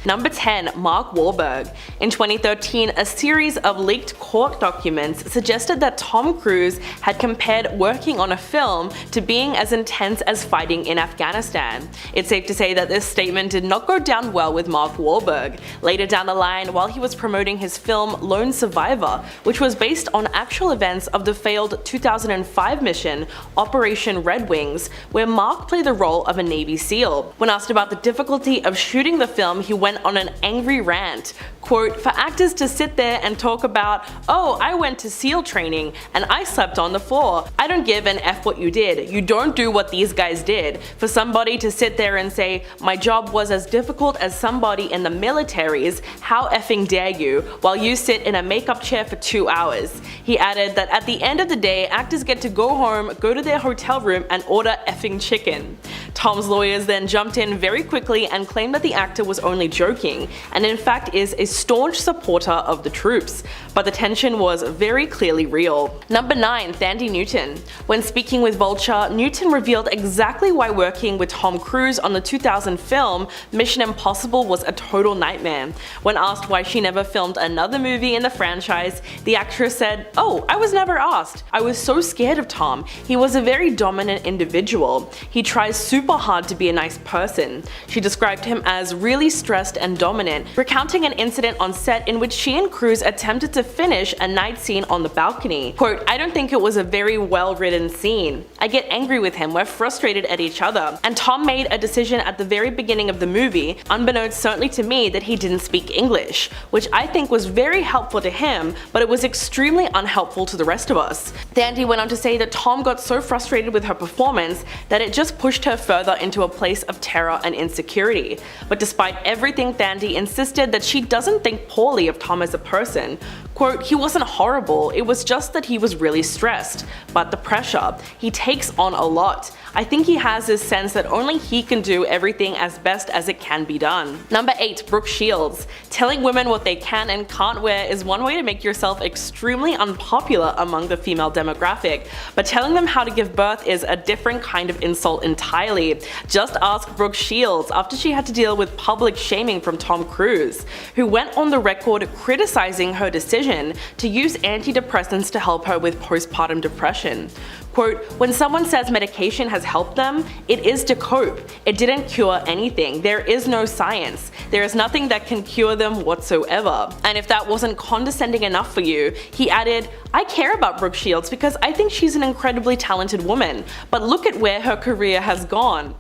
Number 10. Marc Walhberg. In 2013, a series of leaked court documents suggested that Tom Cruise had compared working on a film to being as intense as fighting in Afghanistan. It's safe to say that this statement did not go down well with Marc Walhberg. Later down the line, while he was promoting his film Lone Survivor, which was based on actual events of the failed 2005 mission Operation Red Wings, where Marc played the role of a Navy SEAL. When asked about the difficulty of shooting the film, he went on an angry rant. Quote, "For actors to sit there and talk about, oh, I went to SEAL training and I slept on the floor. I don't give an F what you did. You don't do what these guys did. For somebody to sit there and say, my job was as difficult as somebody in the military's, how effing dare you, while you sit in a makeup chair for 2 hours." He added that at the end of the day, actors get to go home, go to their hotel room and order effing chicken. Tom's lawyers then jumped in very quickly and claimed that the actor was only joking, and in fact is a staunch supporter of the troops. But the tension was very clearly real. Number 9. Thandie Newton. When speaking with Vulture, Newton revealed exactly why working with Tom Cruise on the 2000 film Mission Impossible was a total nightmare. When asked why she never filmed another movie in the franchise, the actress said, "Oh, I was never asked. I was so scared of Tom. He was a very dominant individual. He tries super hard to be a nice person." She described him as really stressed and dominant, recounting an incident on set in which she and Cruise attempted to finish a night scene on the balcony. Quote, "I don't think it was a very well written scene. I get angry with him, we're frustrated at each other, and Tom made a decision at the very beginning of the movie, unbeknownst certainly to me, that he didn't speak English, which I think was very helpful to him, but it was extremely unhelpful to the rest of us." Thandie went on to say that Tom got so frustrated with her performance that it just pushed her further into a place of terror and insecurity. But despite everything, Thandie insisted that she doesn't think poorly of Tom as a person. Quote, "He wasn't horrible, it was just that he was really stressed. But the pressure, he takes on a lot. I think he has this sense that only he can do everything as best as it can be done." Number 8. Brooke Shields. Telling women what they can and can't wear is one way to make yourself extremely unpopular among the female demographic, but telling them how to give birth is a different kind of insult entirely. Just ask Brooke Shields after she had to deal with public shaming from Tom Cruise, who went on the record criticizing her decision to use antidepressants to help her with postpartum depression. Quote, "When someone says medication has helped them, it is to cope. It didn't cure anything. There is no science. There is nothing that can cure them whatsoever." And if that wasn't condescending enough for you, he added, "I care about Brooke Shields because I think she's an incredibly talented woman, but look at where her career has gone."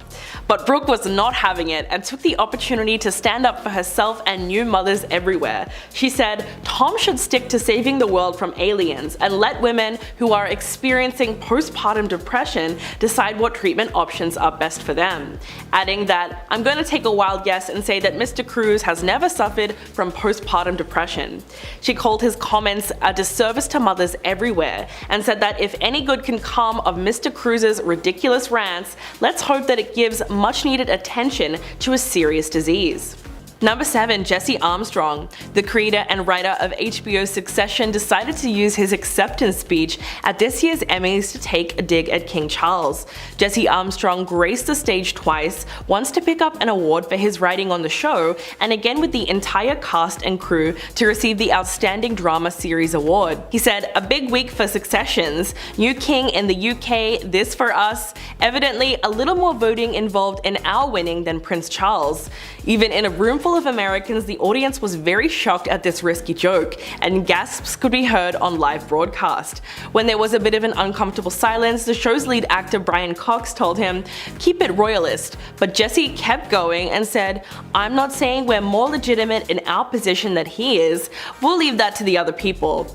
But Brooke was not having it and took the opportunity to stand up for herself and new mothers everywhere. She said, "Tom should stick to saving the world from aliens and let women who are experiencing postpartum depression decide what treatment options are best for them." Adding that, "I'm going to take a wild guess and say that Mr. Cruise has never suffered from postpartum depression." She called his comments a disservice to mothers everywhere and said that if any good can come of Mr. Cruise's ridiculous rants, let's hope that it gives much needed attention to a serious disease. Number 7. Jesse Armstrong. The creator and writer of HBO's Succession decided to use his acceptance speech at this year's Emmys to take a dig at King Charles. Jesse Armstrong graced the stage twice, once to pick up an award for his writing on the show, and again with the entire cast and crew to receive the Outstanding Drama Series award. He said, "A big week for Successions. New king in the UK, this for us. Evidently a little more voting involved in our winning than Prince Charles." Even in a room full of Americans, the audience was very shocked at this risky joke, and gasps could be heard on live broadcast. When there was a bit of an uncomfortable silence, the show's lead actor Brian Cox told him, "Keep it royalist," but Jesse kept going and said, "I'm not saying we're more legitimate in our position than he is. We'll leave that to the other people."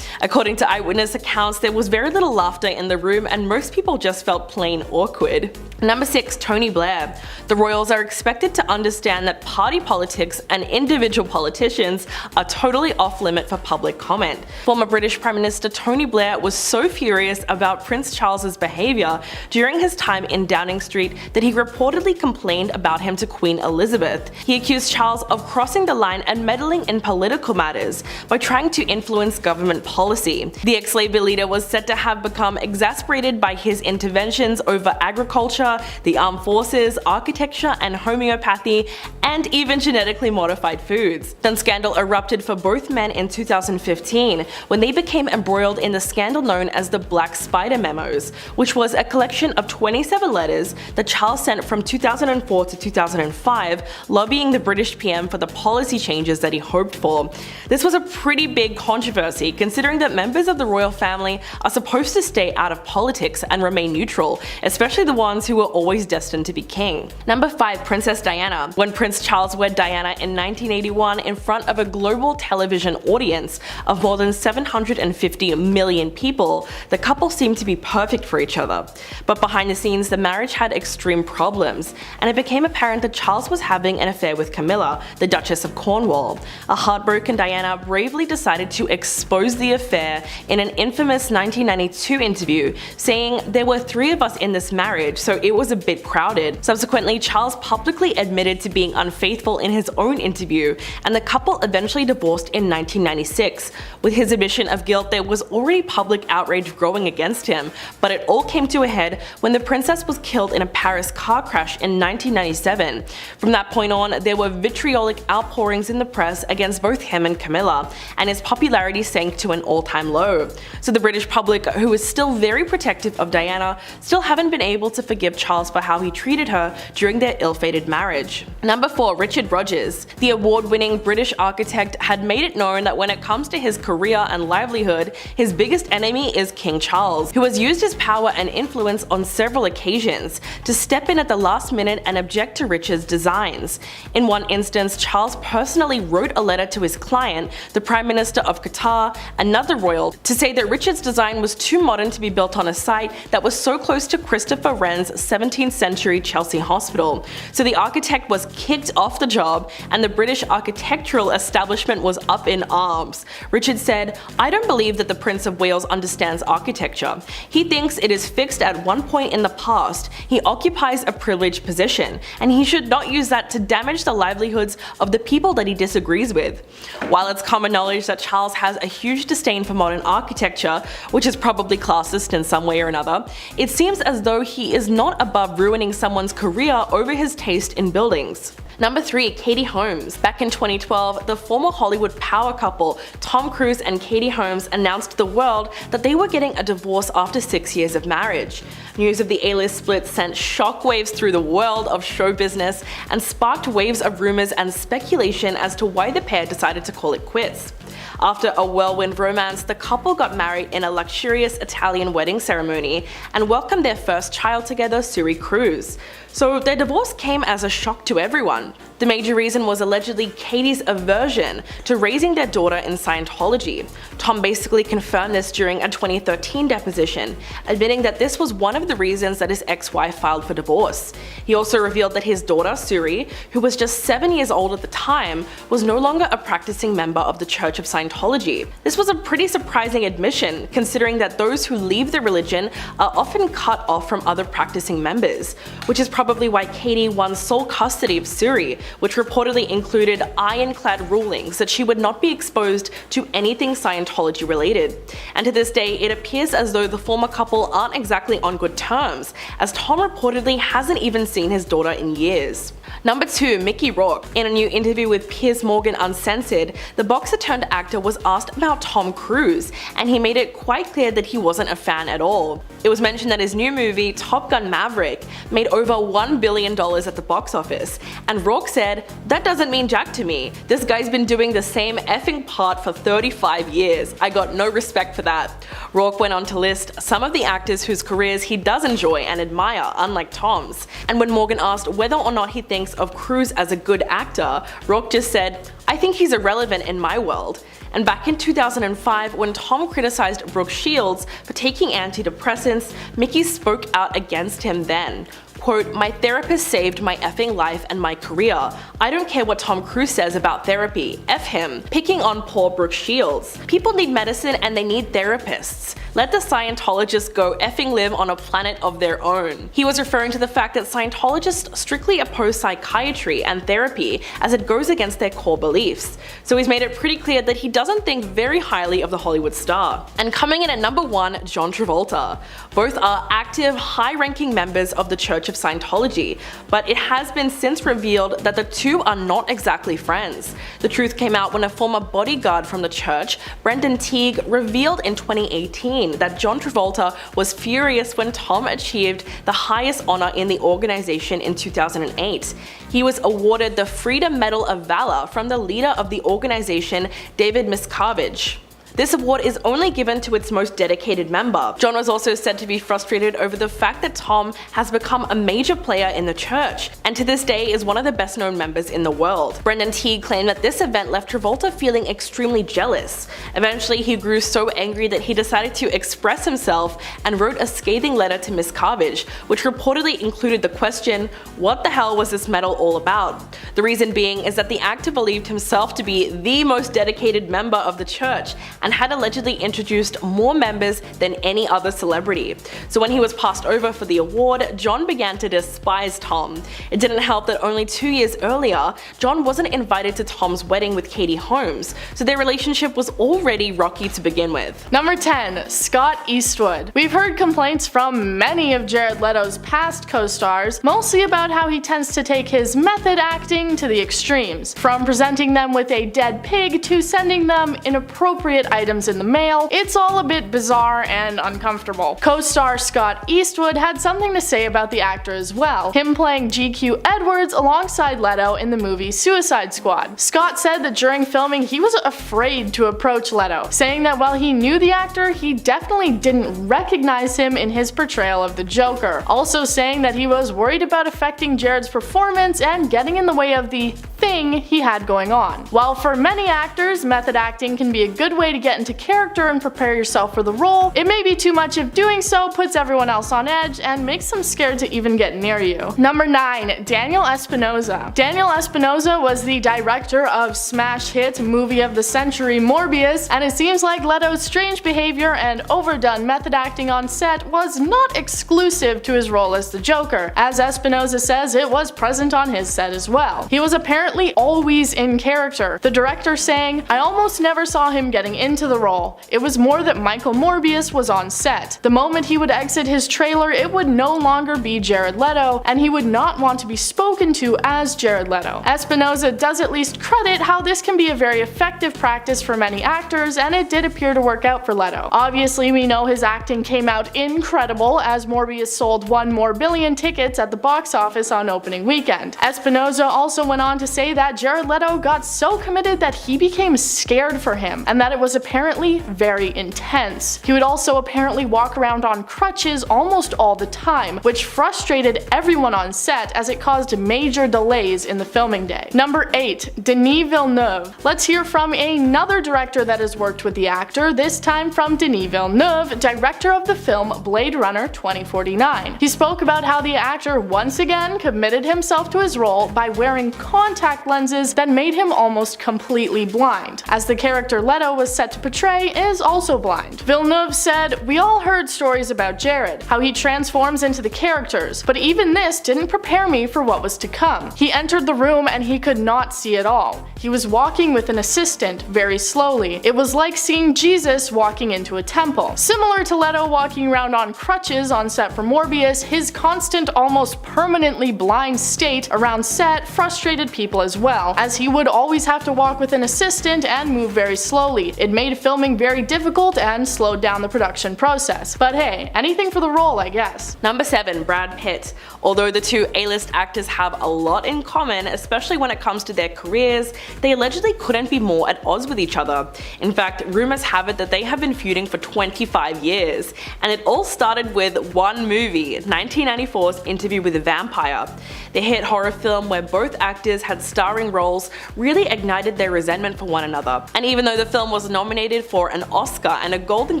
According to eyewitness accounts, there was very little laughter in the room and most people just felt plain awkward. Number 6. Tony Blair. The royals are expected to understand that party politics and individual politicians are totally off limit for public comment. Former British Prime Minister Tony Blair was so furious about Prince Charles's behaviour during his time in Downing Street that he reportedly complained about him to Queen Elizabeth. He accused Charles of crossing the line and meddling in political matters by trying to influence government policy. The ex-Labour leader was said to have become exasperated by his interventions over agriculture theatre, the armed forces, architecture and homeopathy, and even genetically modified foods. Then scandal erupted for both men in 2015 when they became embroiled in the scandal known as the Black Spider Memos, which was a collection of 27 letters that Charles sent from 2004 to 2005, lobbying the British PM for the policy changes that he hoped for. This was a pretty big controversy, considering that members of the royal family are supposed to stay out of politics and remain neutral, especially the ones who were always destined to be king. Number 5. Princess Diana. When Prince Charles wed Diana in 1981 in front of a global television audience of more than 750 million people, the couple seemed to be perfect for each other. But behind the scenes, the marriage had extreme problems, and it became apparent that Charles was having an affair with Camilla, the Duchess of Cornwall. A heartbroken Diana bravely decided to expose the affair in an infamous 1992 interview, saying, "There were 3 of us in this marriage, so it was a bit crowded." Subsequently, Charles publicly admitted to being unfaithful in his own interview, and the couple eventually divorced in 1996. With his admission of guilt, there was already public outrage growing against him, but it all came to a head when the princess was killed in a Paris car crash in 1997. From that point on, there were vitriolic outpourings in the press against both him and Camilla, and his popularity sank to an all-time low. So the British public, who is still very protective of Diana, still haven't been able to forgive Charles for how he treated her during their ill-fated marriage. Number 4. Richard Rogers. The award-winning British architect had made it known that when it comes to his career and livelihood, his biggest enemy is King Charles, who has used his power and influence on several occasions to step in at the last minute and object to Richard's designs. In one instance, Charles personally wrote a letter to his client, the Prime Minister of Qatar, another royal, to say that Richard's design was too modern to be built on a site that was so close to Christopher Wren's 17th century Chelsea Hospital. So the architect was kicked off the job, and the British architectural establishment was up in arms. Richard said, "I don't believe that the Prince of Wales understands architecture. He thinks it is fixed at one point in the past. He occupies a privileged position, and he should not use that to damage the livelihoods of the people that he disagrees with." While it's common knowledge that Charles has a huge disdain for modern architecture, which is probably classist in some way or another, it seems as though he is not above ruining someone's career over his taste in buildings. Number 3. Katie Holmes. Back in 2012, the former Hollywood power couple Tom Cruise and Katie Holmes announced to the world that they were getting a divorce after 6 years of marriage. News of the A-list split sent shockwaves through the world of show business and sparked waves of rumors and speculation as to why the pair decided to call it quits. After a whirlwind romance, the couple got married in a luxurious Italian wedding ceremony and welcomed their first child together, Suri Cruz. So their divorce came as a shock to everyone. The major reason was allegedly Katie's aversion to raising their daughter in Scientology. Tom basically confirmed this during a 2013 deposition, admitting that this was one of the reasons that his ex-wife filed for divorce. He also revealed that his daughter, Suri, who was just 7 years old at the time, was no longer a practicing member of the Church of Scientology. This was a pretty surprising admission, considering that those who leave the religion are often cut off from other practicing members, which is probably why Katie won sole custody of Suri, which reportedly included ironclad rulings that she would not be exposed to anything Scientology related. And to this day, it appears as though the former couple aren't exactly on good terms, as Tom reportedly hasn't even seen his daughter in years. Number 2. Mickey Rourke. In a new interview with Piers Morgan Uncensored, the boxer turned actor was asked about Tom Cruise, and he made it quite clear that he wasn't a fan at all. It was mentioned that his new movie, Top Gun Maverick, made over $1 billion at the box office, and Rourke said, "That doesn't mean jack to me. This guy's been doing the same effing part for 35 years. I got no respect for that." Rourke went on to list some of the actors whose careers he does enjoy and admire, unlike Tom's. And when Morgan asked whether or not he thinks of Cruise as a good actor, Rourke just said, "I think he's irrelevant in my world." And back in 2005, when Tom criticized Brooke Shields for taking antidepressants, Mickey spoke out against him then. Quote, "My therapist saved my effing life and my career. I don't care what Tom Cruise says about therapy. F him." Picking on poor Brooke Shields. People need medicine and they need therapists. Let the Scientologists go effing live on a planet of their own. He was referring to the fact that Scientologists strictly oppose psychiatry and therapy as it goes against their core beliefs. So he's made it pretty clear that he doesn't think very highly of the Hollywood star. And coming in at number 1, John Travolta. Both are active, high-ranking members of the Church of Scientology, but it has been since revealed that the two are not exactly friends. The truth came out when a former bodyguard from the church, Brendan Teague, revealed in 2018 that John Travolta was furious when Tom achieved the highest honor in the organization in 2008. He was awarded the Freedom Medal of Valor from the leader of the organization, David Miscavige. This award is only given to its most dedicated member. John was also said to be frustrated over the fact that Tom has become a major player in the church, and to this day is one of the best known members in the world. Brendan Teague claimed that this event left Travolta feeling extremely jealous. Eventually he grew so angry that he decided to express himself and wrote a scathing letter to Miscavige, which reportedly included the question, "What the hell was this medal all about?" The reason being is that the actor believed himself to be the most dedicated member of the church, and had allegedly introduced more members than any other celebrity. So when he was passed over for the award, John began to despise Tom. It didn't help that only 2 years earlier, John wasn't invited to Tom's wedding with Katie Holmes, so their relationship was already rocky to begin with. Number 10. Scott Eastwood. We've heard complaints from many of Jared Leto's past co-stars, mostly about how he tends to take his method acting to the extremes, from presenting them with a dead pig to sending them inappropriate items in the mail. It's all a bit bizarre and uncomfortable. Co-star Scott Eastwood had something to say about the actor as well, him playing GQ Edwards alongside Leto in the movie Suicide Squad. Scott said that during filming he was afraid to approach Leto, saying that while he knew the actor, he definitely didn't recognize him in his portrayal of the Joker, also saying that he was worried about affecting Jared's performance and getting in the way of the thing he had going on. While for many actors, method acting can be a good way to get into character and prepare yourself for the role, it may be too much if doing so puts everyone else on edge and makes them scared to even get near you. Number 9. Daniel Espinosa. Daniel Espinosa was the director of smash hit movie of the century Morbius, and it seems like Leto's strange behavior and overdone method acting on set was not exclusive to his role as the Joker, as Espinosa says it was present on his set as well. He was apparently always in character, the director saying, "I almost never saw him getting into the role. It was more that Michael Morbius was on set. The moment he would exit his trailer, it would no longer be Jared Leto, and he would not want to be spoken to as Jared Leto." Espinosa does at least credit how this can be a very effective practice for many actors, and it did appear to work out for Leto. Obviously, we know his acting came out incredible, as Morbius sold 1 more billion tickets at the box office on opening weekend. Espinosa also went on to say that Jared Leto got so committed that he became scared for him, and that it was apparently very intense. He would also apparently walk around on crutches almost all the time, which frustrated everyone on set as it caused major delays in the filming day. Number 8. Denis Villeneuve. Let's hear from another director that has worked with the actor, this time from Denis Villeneuve, director of the film Blade Runner 2049. He spoke about how the actor once again committed himself to his role by wearing contact lenses that made him almost completely blind, as the character Leto was set to portray is also blind. Villeneuve said, "We all heard stories about Jared, how he transforms into the characters, but even this didn't prepare me for what was to come. He entered the room and he could not see at all. He was walking with an assistant very slowly. It was like seeing Jesus walking into a temple." Similar to Leto walking around on crutches on set for Morbius, his constant, almost permanently blind state around set frustrated people as well, as he would always have to walk with an assistant and move very slowly. It made filming very difficult and slowed down the production process. But hey, anything for the role, I guess. Number 7. Brad Pitt. Although the two A-list actors have a lot in common, especially when it comes to their careers, they allegedly couldn't be more at odds with each other. In fact, rumors have it that they have been feuding for 25 years, and it all started with one movie, 1994's Interview with a Vampire. The hit horror film where both actors had starring roles really ignited their resentment for one another. And even though the film was nominated for an Oscar and a Golden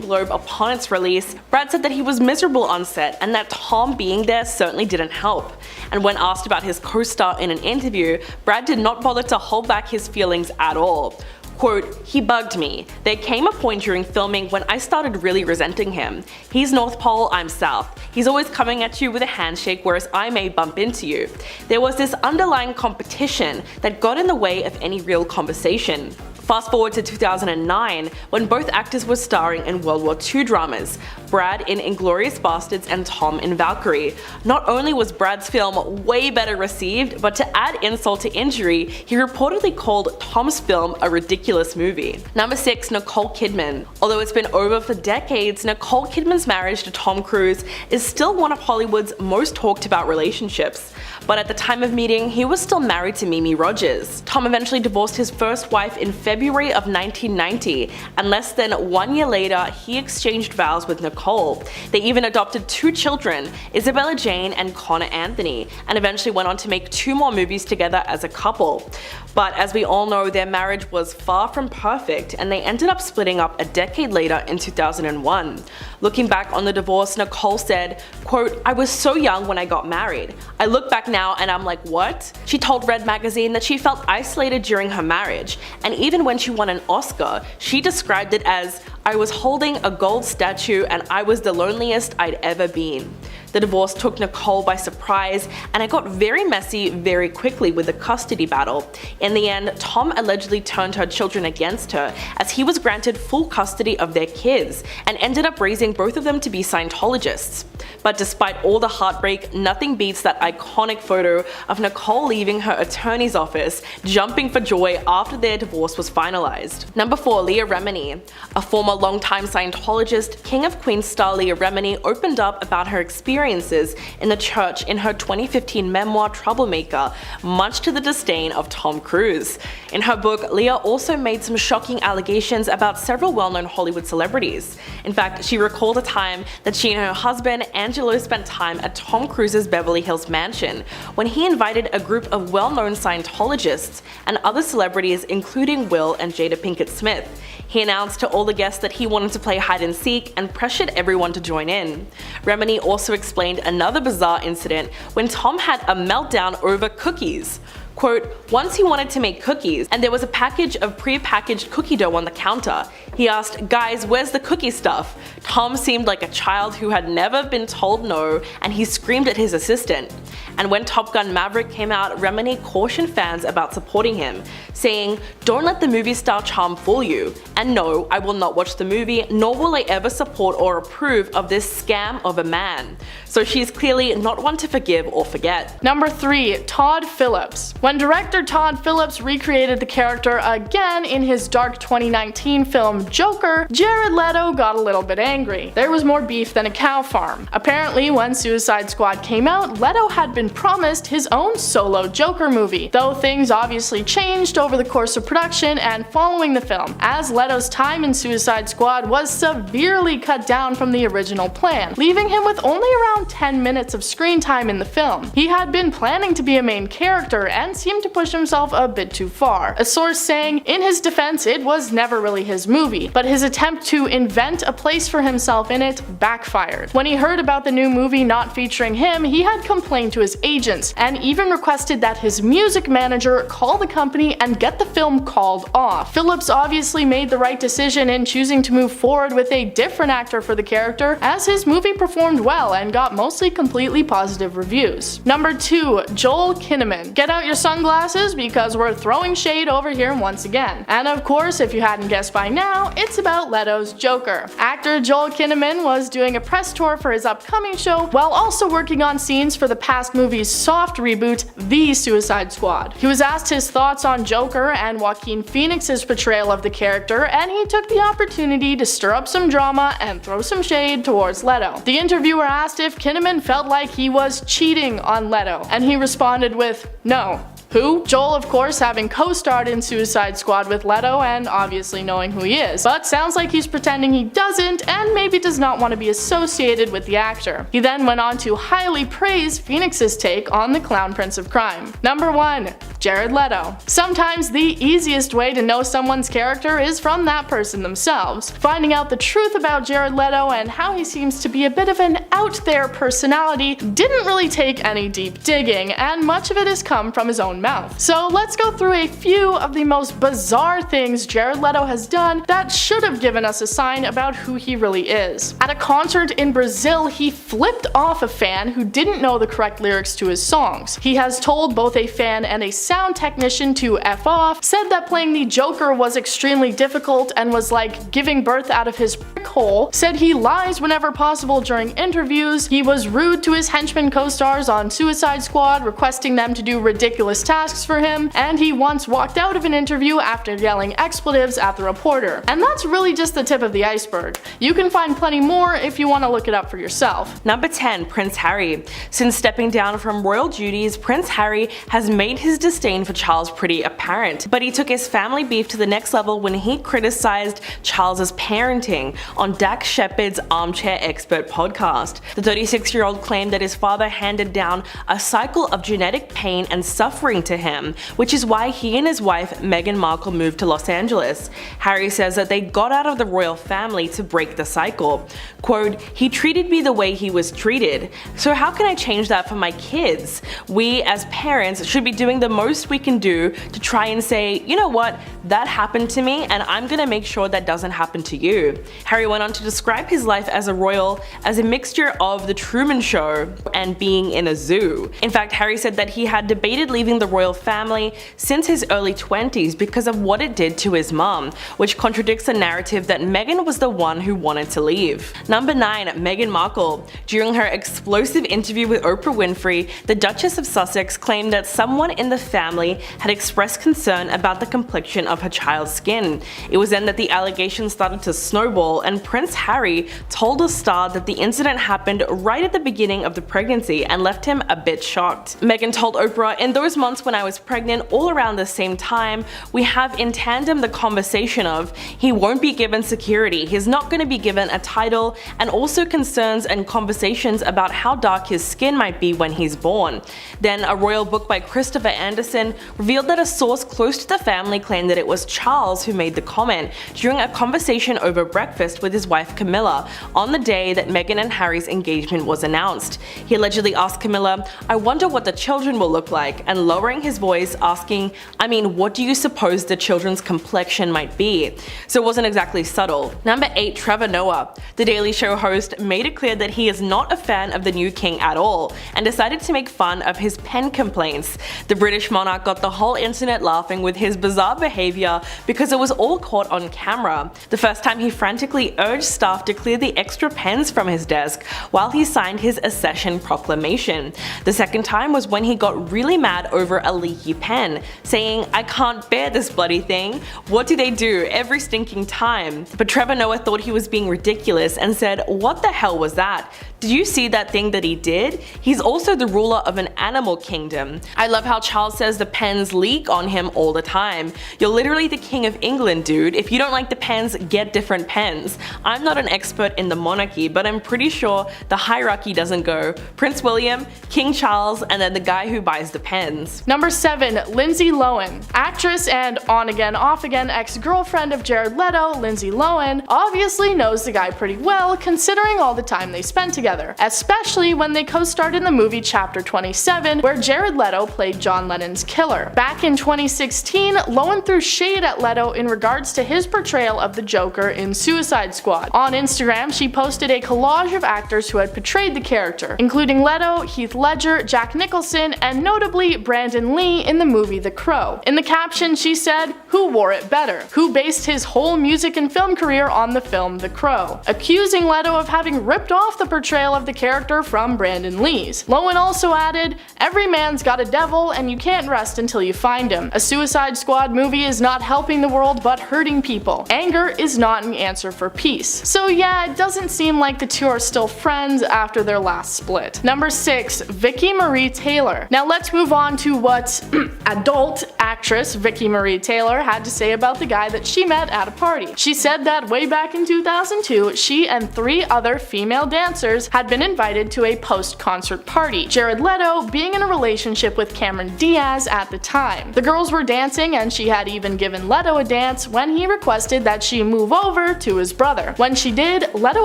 Globe upon its release, Brad said that he was miserable on set and that Tom being there certainly didn't help. And when asked about his co-star in an interview, Brad did not bother to hold back his feelings at all. Quote, "He bugged me. There came a point during filming when I started really resenting him. He's North Pole, I'm South. He's always coming at you with a handshake, whereas I may bump into you. There was this underlying competition that got in the way of any real conversation. Fast forward to 2009, when both actors were starring in World War II dramas, Brad in Inglourious Basterds and Tom in Valkyrie. Not only was Brad's film way better received, but to add insult to injury, he reportedly called Tom's film a ridiculous movie. Number 6. Nicole Kidman. Although it's been over for decades, Nicole Kidman's marriage to Tom Cruise is still one of Hollywood's most talked about relationships. But at the time of meeting, he was still married to Mimi Rogers. Tom eventually divorced his first wife in February of 1990, and less than 1 year later, he exchanged vows with Nicole. They even adopted 2 children, Isabella Jane and Connor Anthony, and eventually went on to make 2 more movies together as a couple. But as we all know, their marriage was far from perfect, and they ended up splitting up a decade later in 2001. Looking back on the divorce, Nicole said, quote, "I was so young when I got married. I look back now and I'm like, what?" She told Red Magazine that she felt isolated during her marriage, and even when she won an Oscar, she described it as, "I was holding a gold statue and I was the loneliest I'd ever been." The divorce took Nicole by surprise, and it got very messy very quickly with the custody battle. In the end, Tom allegedly turned her children against her, as he was granted full custody of their kids, and ended up raising both of them to be Scientologists. But despite all the heartbreak, nothing beats that iconic photo of Nicole leaving her attorney's office, jumping for joy after their divorce was finalized. Number 4. Leah Remini. A former longtime Scientologist, King of Queens star Leah Remini opened up about her experiences in the church in her 2015 memoir Troublemaker, much to the disdain of Tom Cruise. In her book, Leah also made some shocking allegations about several well-known Hollywood celebrities. In fact, she recalled a time that she and her husband, Angelo, spent time at Tom Cruise's Beverly Hills mansion, when he invited a group of well-known Scientologists and other celebrities including Will and Jada Pinkett Smith. He announced to all the guests that he wanted to play hide and seek and pressured everyone to join in. Remini also explained another bizarre incident when Tom had a meltdown over cookies. Quote, "Once he wanted to make cookies, and there was a package of pre-packaged cookie dough on the counter. He asked, 'Guys, where's the cookie stuff?' Tom seemed like a child who had never been told no, and he screamed at his assistant. And when Top Gun Maverick came out, Remini cautioned fans about supporting him, saying, 'Don't let the movie star charm fool you. And no, I will not watch the movie, nor will I ever support or approve of this scam of a man.'" So she's clearly not one to forgive or forget. Number 3. Todd Phillips. When director Todd Phillips recreated the character again in his dark 2019 film Joker, Jared Leto got a little bit angry. There was more beef than a cow farm. Apparently, when Suicide Squad came out, Leto had been promised his own solo Joker movie, though things obviously changed over the course of production and following the film, as Leto's time in Suicide Squad was severely cut down from the original plan, leaving him with only around 10 minutes of screen time in the film. He had been planning to be a main character and seemed to push himself a bit too far. A source saying, in his defense, it was never really his movie, but his attempt to invent a place for himself in it backfired. When he heard about the new movie not featuring him, he had complained to his agents, and even requested that his music manager call the company and get the film called off. Phillips obviously made the right decision in choosing to move forward with a different actor for the character, as his movie performed well and got mostly completely positive reviews. Number 2. Joel Kinnaman. Get out your sunglasses because we're throwing shade over here once again. And of course, if you hadn't guessed by now, it's about Leto's Joker. Actor Joel Kinnaman was doing a press tour for his upcoming show while also working on scenes for the past movie's soft reboot, The Suicide Squad. He was asked his thoughts on Joker and Joaquin Phoenix's portrayal of the character, and he took the opportunity to stir up some drama and throw some shade towards Leto. The interviewer asked if Kinnaman felt like he was cheating on Leto, and he responded with, "No." Who? Joel, of course, having co-starred in Suicide Squad with Leto and obviously knowing who he is, but sounds like he's pretending he doesn't and maybe does not want to be associated with the actor. He then went on to highly praise Phoenix's take on the Clown Prince of Crime. Number 1. Jared Leto. Sometimes the easiest way to know someone's character is from that person themselves. Finding out the truth about Jared Leto and how he seems to be a bit of an out there personality didn't really take any deep digging, and much of it has come from his own own mouth. So let's go through a few of the most bizarre things Jared Leto has done that should have given us a sign about who he really is. At a concert in Brazil, he flipped off a fan who didn't know the correct lyrics to his songs. He has told both a fan and a sound technician to F off, said that playing the Joker was extremely difficult and was like giving birth out of his prick hole, said he lies whenever possible during interviews, he was rude to his henchman co-stars on Suicide Squad, requesting them to do ridiculous tasks for him, and he once walked out of an interview after yelling expletives at the reporter. And that's really just the tip of the iceberg. You can find plenty more if you want to look it up for yourself. Number 10. Prince Harry. Since stepping down from royal duties, Prince Harry has made his disdain for Charles pretty apparent, but he took his family beef to the next level when he criticized Charles's parenting on Dax Shepard's Armchair Expert podcast. The 36-year-old claimed that his father handed down a cycle of genetic pain and suffering to him, which is why he and his wife Meghan Markle moved to Los Angeles. Harry says that they got out of the royal family to break the cycle. Quote, "He treated me the way he was treated. So how can I change that for my kids? We as parents should be doing the most we can do to try and say, you know what, that happened to me and I'm gonna make sure that doesn't happen to you." Harry went on to describe his life as a royal as a mixture of the Truman Show and being in a zoo. In fact, Harry said that he had debated leaving the royal family since his early 20s because of what it did to his mom, which contradicts the narrative that Meghan was the one who wanted to leave. Number 9. Meghan Markle. During her explosive interview with Oprah Winfrey, the Duchess of Sussex claimed that someone in the family had expressed concern about the complexion of her child's skin. It was then that the allegations started to snowball, and Prince Harry told the Star that the incident happened right at the beginning of the pregnancy and left him a bit shocked. Meghan told Oprah, "In those months when I was pregnant, all around the same time, we have in tandem the conversation of he won't be given security, he's not going to be given a title, and also concerns and conversations about how dark his skin might be when he's born." Then a royal book by Christopher Anderson revealed that a source close to the family claimed that it was Charles who made the comment during a conversation over breakfast with his wife Camilla on the day that Meghan and Harry's engagement was announced. He allegedly asked Camilla, "I wonder what the children will look like," and lowering his voice asking, "I mean, what do you suppose the children's complexion might be?" So it wasn't exactly subtle. Number 8. Trevor Noah. The Daily Show host made it clear that he is not a fan of the new king at all and decided to make fun of his pen complaints. The British monarch got the whole internet laughing with his bizarre behavior because it was all caught on camera. The first time he frantically urged staff to clear the extra pens from his desk while he signed his accession proclamation. The second time was when he got really mad over a leaky pen, saying, "I can't bear this bloody thing. What do they do every stinking time?" But Trevor Noah thought he was being ridiculous and said, "What the hell was that? Did you see that thing that he did? He's also the ruler of an animal kingdom. I love how Charles says the pens leak on him all the time. You're literally the king of England, dude. If you don't like the pens, get different pens. I'm not an expert in the monarchy, but I'm pretty sure the hierarchy doesn't go Prince William, King Charles, and then the guy who buys the pens." Number 7. Lindsay Lohan. Actress and on-again, off-again ex-girlfriend of Jared Leto, Lindsay Lohan, obviously knows the guy pretty well considering all the time they spent together, especially when they co-starred in the movie Chapter 27, where Jared Leto played John Lennon's killer. Back in 2016, Lohan threw shade at Leto in regards to his portrayal of the Joker in Suicide Squad. On Instagram, she posted a collage of actors who had portrayed the character, including Leto, Heath Ledger, Jack Nicholson, and notably Brandon Lee in the movie The Crow. In the caption, she said, "Who wore it better? Who based his whole music and film career on the film The Crow?" accusing Leto of having ripped off the portrayal of the character from Brandon Lee's. Lohan also added, "Every man's got a devil and you can't rest until you find him. A Suicide Squad movie is not helping the world but hurting people. Anger is not an answer for peace." So yeah, it doesn't seem like the two are still friends after their last split. Number 6. Vicky Marie Taylor. Now let's move on to what adult actors Actress Vicky Marie Taylor had to say about the guy that she met at a party. She said that way back in 2002, she and 3 other female dancers had been invited to a post-concert party, Jared Leto being in a relationship with Cameron Diaz at the time. The girls were dancing and she had even given Leto a dance when he requested that she move over to his brother. When she did, Leto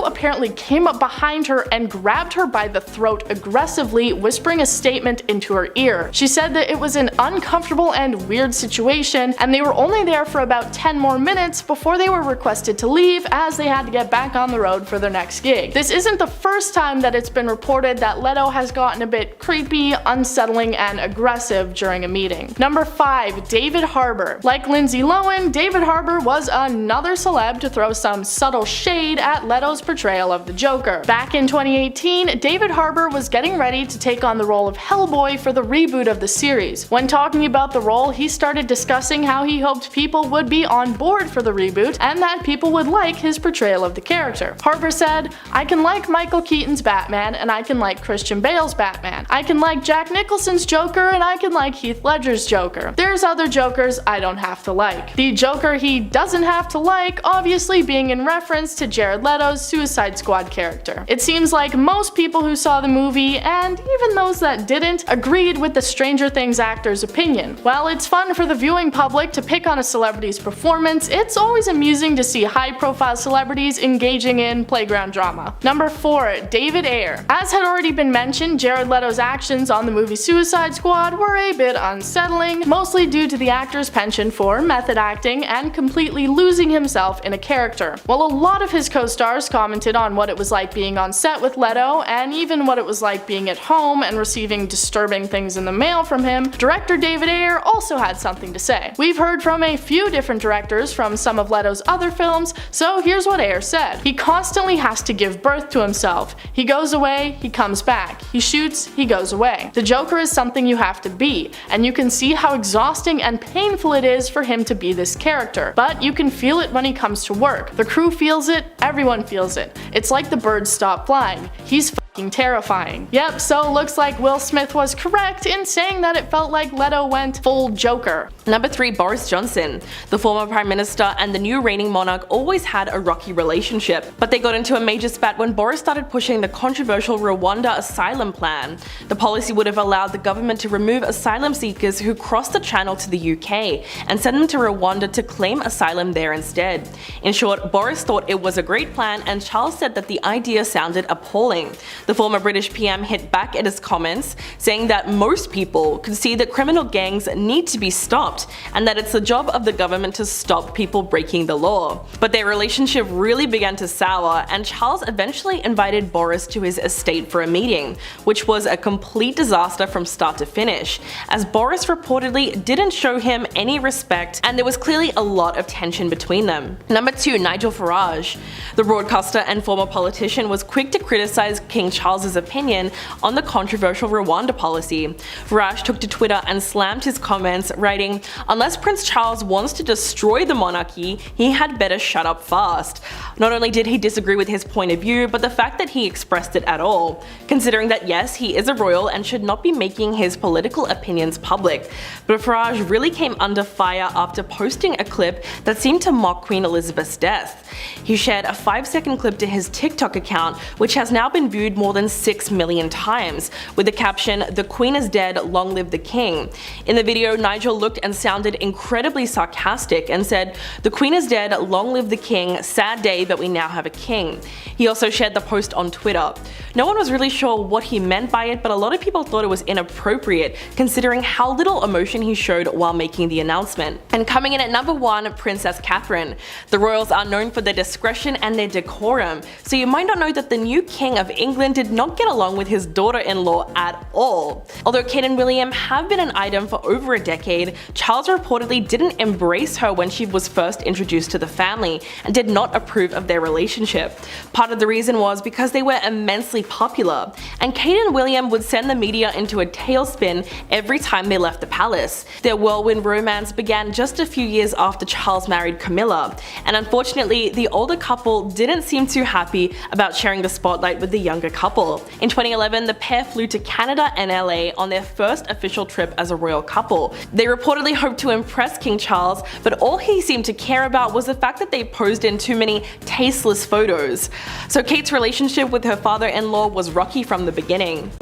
apparently came up behind her and grabbed her by the throat aggressively, whispering a statement into her ear. She said that it was an uncomfortable and weird situation, and they were only there for about 10 more minutes before they were requested to leave as they had to get back on the road for their next gig. This isn't the first time that it's been reported that Leto has gotten a bit creepy, unsettling, and aggressive during a meeting. Number 5. David Harbour. Like Lindsay Lohan, David Harbour was another celeb to throw some subtle shade at Leto's portrayal of the Joker. Back in 2018, David Harbour was getting ready to take on the role of Hellboy for the reboot of the series. When talking about the role, he started discussing how he hoped people would be on board for the reboot and that people would like his portrayal of the character. Harbour said, "I can like Michael Keaton's Batman and I can like Christian Bale's Batman. I can like Jack Nicholson's Joker and I can like Heath Ledger's Joker. There's other Jokers I don't have to like." The Joker he doesn't have to like obviously being in reference to Jared Leto's Suicide Squad character. It seems like most people who saw the movie, and even those that didn't, agreed with the Stranger Things actor's opinion. While it's fun for the viewing public to pick on a celebrity's performance, it's always amusing to see high-profile celebrities engaging in playground drama. Number 4. David Ayer. As had already been mentioned, Jared Leto's actions on the movie Suicide Squad were a bit unsettling, mostly due to the actor's penchant for method acting and completely losing himself in a character. While a lot of his co-stars commented on what it was like being on set with Leto, and even what it was like being at home and receiving disturbing things in the mail from him, director David Ayer also had something to say. We've heard from a few different directors from some of Leto's other films, so here's what Ayer said. "He constantly has to give birth to himself. He goes away, he comes back. He shoots, he goes away. The Joker is something you have to be, and you can see how exhausting and painful it is for him to be this character. But you can feel it when he comes to work. The crew feels it, everyone feels it. It's like the birds stop flying. He's f***ing terrifying." Yep, so looks like Will Smith was correct in saying that it felt like Leto went full Joker. Number 3. Boris Johnson. The former Prime Minister and the new reigning monarch always had a rocky relationship, but they got into a major spat when Boris started pushing the controversial Rwanda asylum plan. The policy would have allowed the government to remove asylum seekers who crossed the channel to the UK and send them to Rwanda to claim asylum there instead. In short, Boris thought it was a great plan, and Charles said that the idea sounded appalling. The former British PM hit back at his comments, saying that most people could see that criminal gangs need to be stopped and that it's the job of the government to stop people breaking the law. But their relationship really began to sour, and Charles eventually invited Boris to his estate for a meeting, which was a complete disaster from start to finish, as Boris reportedly didn't show him any respect and there was clearly a lot of tension between them. Number 2. Nigel Farage. The broadcaster and former politician was quick to criticize King Charles's opinion on the controversial Rwanda policy. Farage took to Twitter and slammed his comments, writing, "Unless Prince Charles wants to destroy the monarchy, he had better shut up fast." Not only did he disagree with his point of view, but the fact that he expressed it at all, considering that yes, he is a royal and should not be making his political opinions public. But Farage really came under fire after posting a clip that seemed to mock Queen Elizabeth's death. He shared a 5-second clip to his TikTok account, which has now been viewed more than 6 million times, with the caption, "The Queen is dead, long live the King." In the video, Nigel looked and sounded incredibly sarcastic and said, "The Queen is dead, long live the King, sad day but we now have a king." He also shared the post on Twitter. No one was really sure what he meant by it, but a lot of people thought it was inappropriate considering how little emotion he showed while making the announcement. And coming in at number 1, Princess Catherine. The royals are known for their discretion and their decorum, so you might not know that the new King of England did not get along with his daughter-in-law at all. Although Kate and William have been an item for over a decade, Charles reportedly didn't embrace her when she was first introduced to the family and did not approve of their relationship. Part of the reason was because they were immensely popular, and Kate and William would send the media into a tailspin every time they left the palace. Their whirlwind romance began just a few years after Charles married Camilla, and unfortunately the older couple didn't seem too happy about sharing the spotlight with the younger couple. In 2011, the pair flew to Canada and LA on their first official trip as a royal couple. They reportedly hoped to impress King Charles, but all he seemed to care about was the fact that they posed in too many tasteless photos. So Kate's relationship with her father-in-law was rocky from the beginning.